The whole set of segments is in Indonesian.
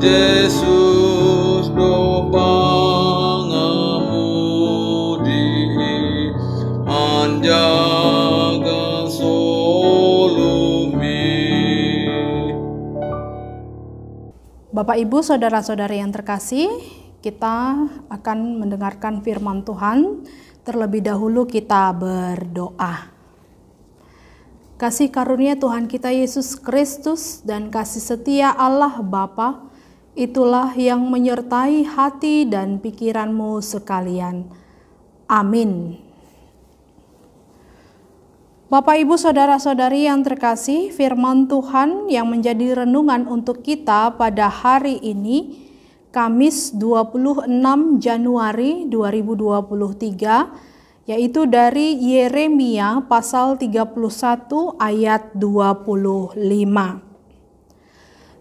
Yesus do pangemudi anjaga solumi. Bapak Ibu saudara-saudari yang terkasih, kita akan mendengarkan firman Tuhan. Terlebih dahulu kita berdoa. Kasih karunia Tuhan kita Yesus Kristus dan kasih setia Allah Bapa, itulah yang menyertai hati dan pikiranmu sekalian. Amin. Bapak, Ibu, Saudara-saudari yang terkasih, firman Tuhan yang menjadi renungan untuk kita pada hari ini, Kamis 26 Januari 2023, yaitu dari Yeremia pasal 31 ayat 25.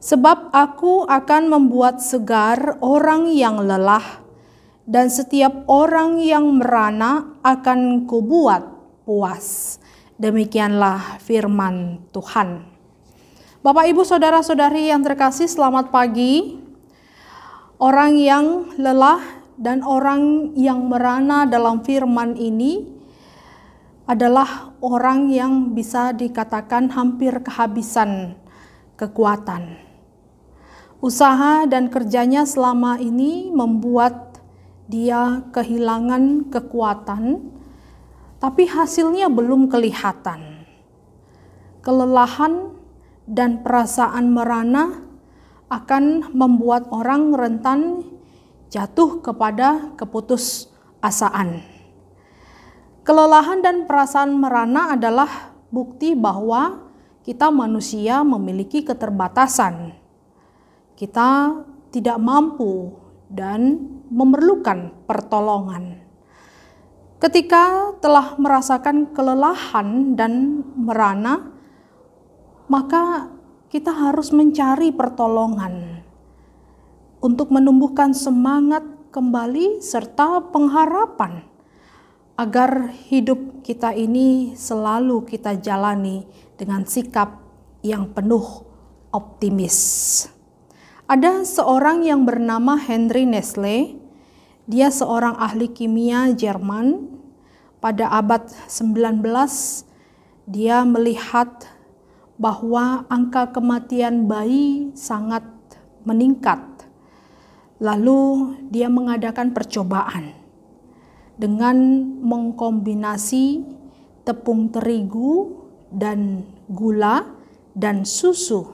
Sebab aku akan membuat segar orang yang lelah, dan setiap orang yang merana akan kubuat puas. Demikianlah firman Tuhan. Bapak, Ibu, Saudara-saudari yang terkasih, selamat pagi. Orang yang lelah dan orang yang merana dalam firman ini adalah orang yang bisa dikatakan hampir kehabisan kekuatan. Usaha dan kerjanya selama ini membuat dia kehilangan kekuatan, tapi hasilnya belum kelihatan. Kelelahan dan perasaan merana akan membuat orang rentan jatuh kepada keputusasaan. Kelelahan dan perasaan merana adalah bukti bahwa kita manusia memiliki keterbatasan. Kita tidak mampu dan memerlukan pertolongan. Ketika telah merasakan kelelahan dan merana, maka kita harus mencari pertolongan untuk menumbuhkan semangat kembali serta pengharapan agar hidup kita ini selalu kita jalani dengan sikap yang penuh optimis. Ada seorang yang bernama Henry Nestle. Dia seorang ahli kimia Jerman. Pada abad 19, dia melihat bahwa angka kematian bayi sangat meningkat. Lalu dia mengadakan percobaan dengan mengkombinasi tepung terigu dan gula dan susu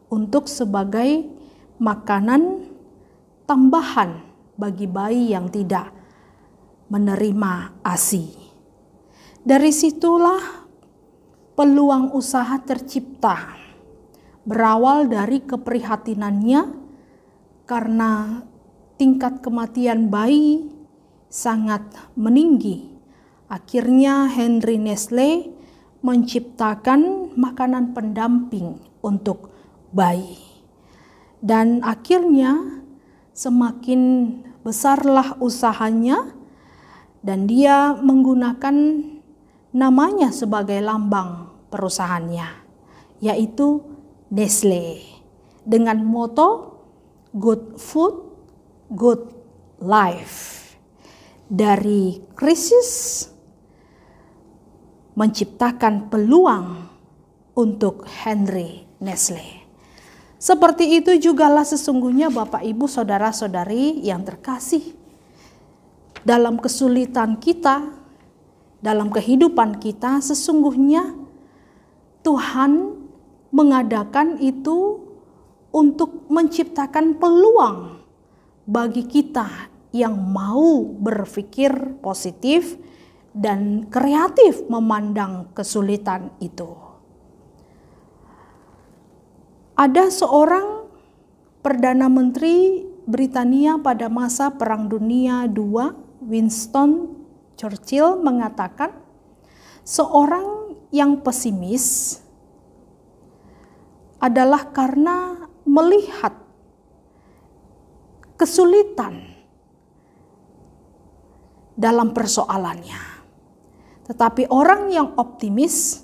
untuk sebagai makanan tambahan bagi bayi yang tidak menerima ASI. Dari situlah peluang usaha tercipta, berawal dari keprihatinannya karena tingkat kematian bayi sangat meninggi. Akhirnya Henry Nestle menciptakan makanan pendamping untuk bayi. Dan akhirnya semakin besarlah usahanya dan dia menggunakan namanya sebagai lambang perusahaannya, yaitu Nestle, dengan moto Good Food, Good Life. Dari krisis menciptakan peluang untuk Henry Nestle. Seperti itu jugalah sesungguhnya Bapak, Ibu, Saudara-saudari yang terkasih. Dalam kesulitan kita, dalam kehidupan kita, sesungguhnya Tuhan mengadakan itu untuk menciptakan peluang bagi kita yang mau berpikir positif dan kreatif memandang kesulitan itu. Ada seorang Perdana Menteri Britania pada masa Perang Dunia II, Winston Churchill, mengatakan, seorang yang pesimis adalah karena melihat kesulitan dalam persoalannya. Tetapi orang yang optimis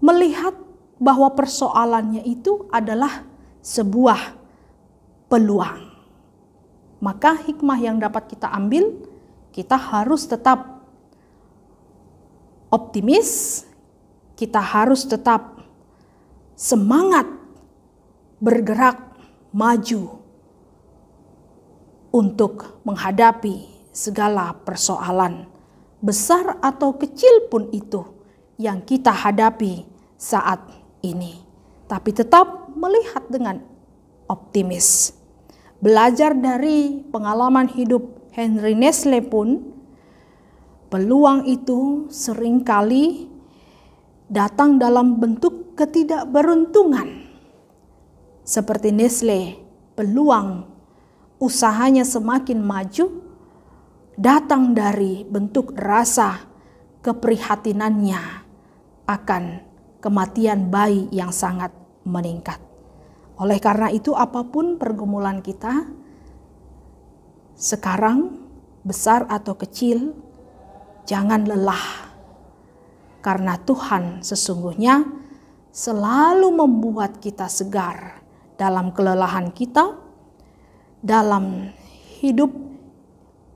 melihat bahwa persoalannya itu adalah sebuah peluang. Maka hikmah yang dapat kita ambil, kita harus tetap optimis, kita harus tetap semangat bergerak maju untuk menghadapi segala persoalan, besar atau kecil pun itu yang kita hadapi saat ini. Tapi tetap melihat dengan optimis. Belajar dari pengalaman hidup Henry Nestle pun, peluang itu seringkali datang dalam bentuk ketidakberuntungan. Seperti Nestle, peluang usahanya semakin maju datang dari bentuk rasa keprihatinannya akan kematian bayi yang sangat meningkat. Oleh karena itu, apapun pergumulan kita sekarang, besar atau kecil, jangan lelah. Karena Tuhan sesungguhnya selalu membuat kita segar dalam kelelahan kita, dalam hidup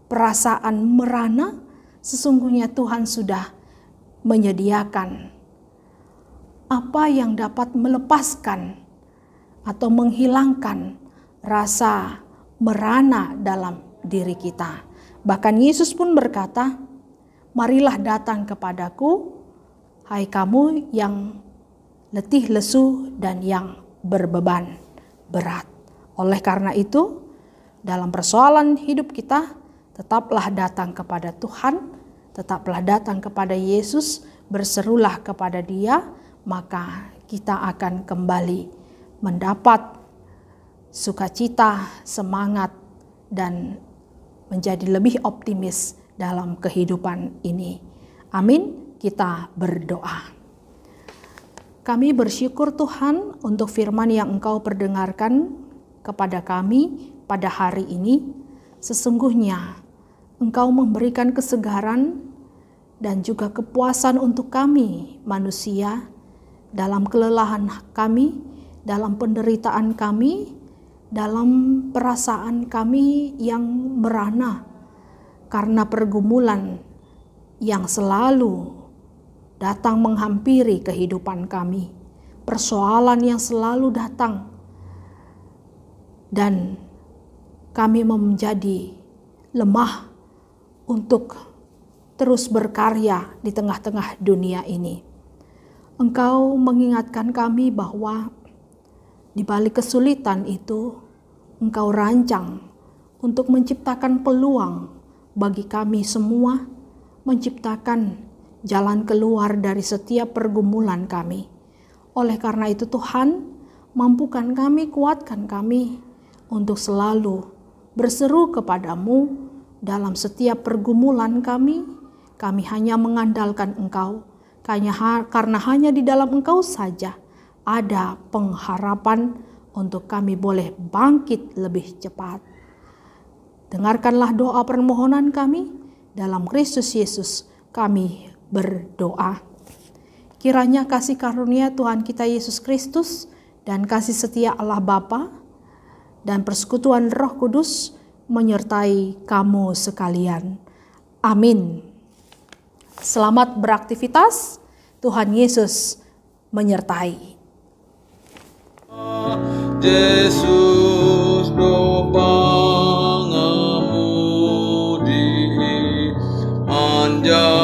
perasaan merana. Sesungguhnya Tuhan sudah menyediakan apa yang dapat melepaskan atau menghilangkan rasa merana dalam diri kita. Bahkan Yesus pun berkata, "Marilah datang kepadaku, hai kamu yang letih lesu dan yang berbeban berat." Oleh karena itu, dalam persoalan hidup kita, tetaplah datang kepada Tuhan, tetaplah datang kepada Yesus, berserulah kepada Dia, maka kita akan kembali mendapat sukacita, semangat, dan menjadi lebih optimis dalam kehidupan ini. Amin. Kita berdoa. Kami bersyukur Tuhan untuk firman yang Engkau perdengarkan kepada kami pada hari ini. Sesungguhnya Engkau memberikan kesegaran dan juga kepuasan untuk kami manusia dalam kelelahan kami, dalam penderitaan kami, dalam perasaan kami yang merana karena pergumulan yang selalu datang menghampiri kehidupan kami, persoalan yang selalu datang, dan kami menjadi lemah untuk terus berkarya di tengah-tengah dunia ini. Engkau mengingatkan kami bahwa di balik kesulitan itu, Engkau rancang untuk menciptakan peluang bagi kami semua, menciptakan jalan keluar dari setiap pergumulan kami. Oleh karena itu Tuhan, mampukan kami, kuatkan kami untuk selalu berseru kepadamu dalam setiap pergumulan kami. Kami hanya mengandalkan Engkau, karena hanya di dalam Engkau saja ada pengharapan untuk kami boleh bangkit lebih cepat. Dengarkanlah doa permohonan kami, dalam Kristus Yesus kami berdoa. Kiranya kasih karunia Tuhan kita Yesus Kristus dan kasih setia Allah Bapa dan persekutuan Roh Kudus menyertai kamu sekalian. Amin. Selamat beraktivitas. Tuhan Yesus menyertai. Yesus do pangamudi anja